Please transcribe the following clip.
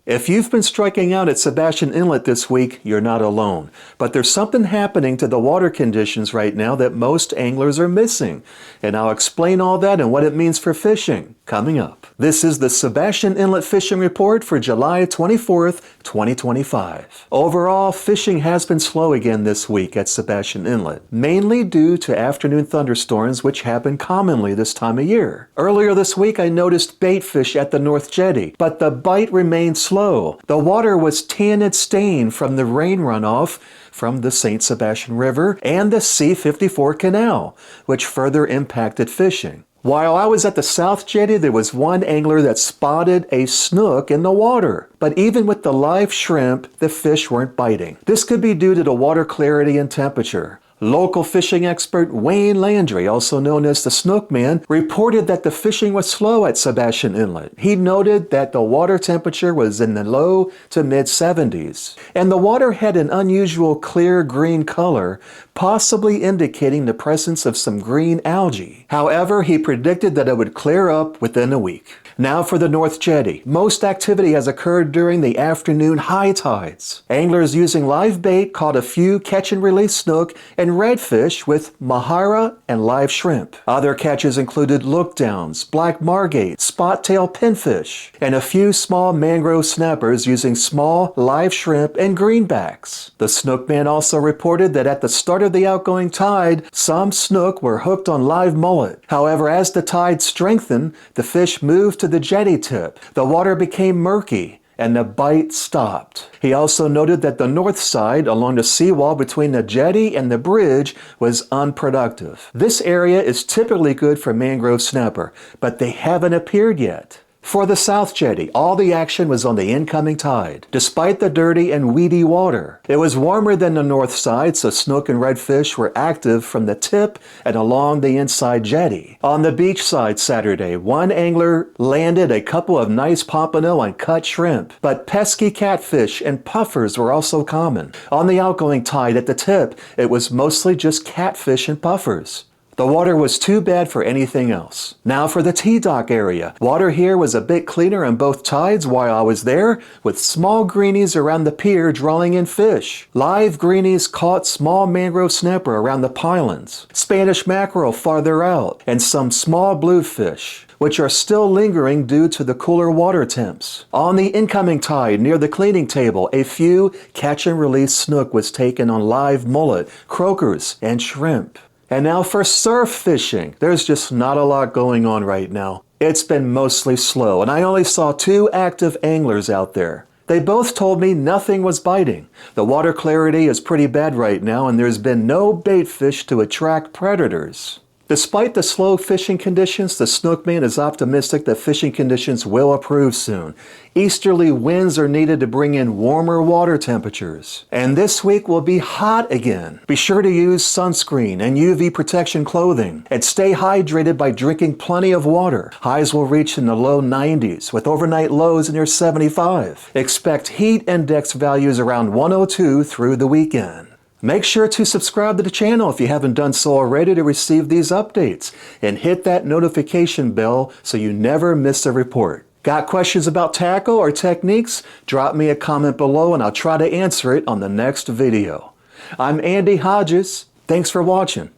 If you've been striking out at Sebastian Inlet this week, you're not alone. But there's something happening to the water conditions right now that most anglers are missing. And I'll explain all that and what it means for fishing coming up. This is the Sebastian Inlet Fishing Report for July 24th, 2025. Overall, fishing has been slow again this week at Sebastian Inlet, mainly due to afternoon thunderstorms which happen commonly this time of year. Earlier this week, I noticed bait fish at the North Jetty, but the bite remained slow. The water was tan and stained from the rain runoff from the St. Sebastian River and the C-54 Canal, which further impacted fishing. While I was at the South Jetty, there was one angler that spotted a snook in the water. But even with the live shrimp, the fish weren't biting. This could be due to the water clarity and temperature. Local fishing expert Wayne Landry, also known as the Snook Man, reported that the fishing was slow at Sebastian Inlet. He noted that the water temperature was in the low to mid 70s, and the water had an unusual clear green color, possibly indicating the presence of some green algae. However, he predicted that it would clear up within a week. Now for the North Jetty. Most activity has occurred during the afternoon high tides. Anglers using live bait caught a few catch and release snook and redfish with mahara and live shrimp. Other catches included lookdowns, black margate, spot-tail pinfish, and a few small mangrove snappers using small live shrimp and greenbacks. The Snook Man also reported that at the start of the outgoing tide, some snook were hooked on live mullet. However, as the tide strengthened, the fish moved to the jetty tip. The water became murky and the bite stopped. He also noted that the north side along the seawall between the jetty and the bridge was unproductive. This area is typically good for mangrove snapper, but they haven't appeared yet. For the South Jetty, all the action was on the incoming tide, despite the dirty and weedy water. It was warmer than the north side, so snook and redfish were active from the tip and along the inside jetty. On the beach side Saturday, one angler landed a couple of nice pompano and cut shrimp, but pesky catfish and puffers were also common. On the outgoing tide at the tip, it was mostly just catfish and puffers. The water was too bad for anything else. Now for the T-Dock area. Water here was a bit cleaner on both tides while I was there, with small greenies around the pier drawing in fish. Live greenies caught small mangrove snapper around the pylons, Spanish mackerel farther out, and some small bluefish, which are still lingering due to the cooler water temps. On the incoming tide near the cleaning table, a few catch and release snook was taken on live mullet, croakers, and shrimp. And now for surf fishing. There's just not a lot going on right now. It's been mostly slow, and I only saw 2 active anglers out there. They both told me nothing was biting. The water clarity is pretty bad right now, and there's been no bait fish to attract predators. Despite the slow fishing conditions, the Snook Man is optimistic that fishing conditions will improve soon. Easterly winds are needed to bring in warmer water temperatures. And this week will be hot again. Be sure to use sunscreen and UV protection clothing. And stay hydrated by drinking plenty of water. Highs will reach in the low 90s with overnight lows near 75. Expect heat index values around 102 through the weekend. Make sure to subscribe to the channel if you haven't done so already to receive these updates, and hit that notification bell so you never miss a report. Got questions about tackle or techniques? Drop me a comment below and I'll try to answer it on the next video. I'm Andy Hodges. Thanks for watching.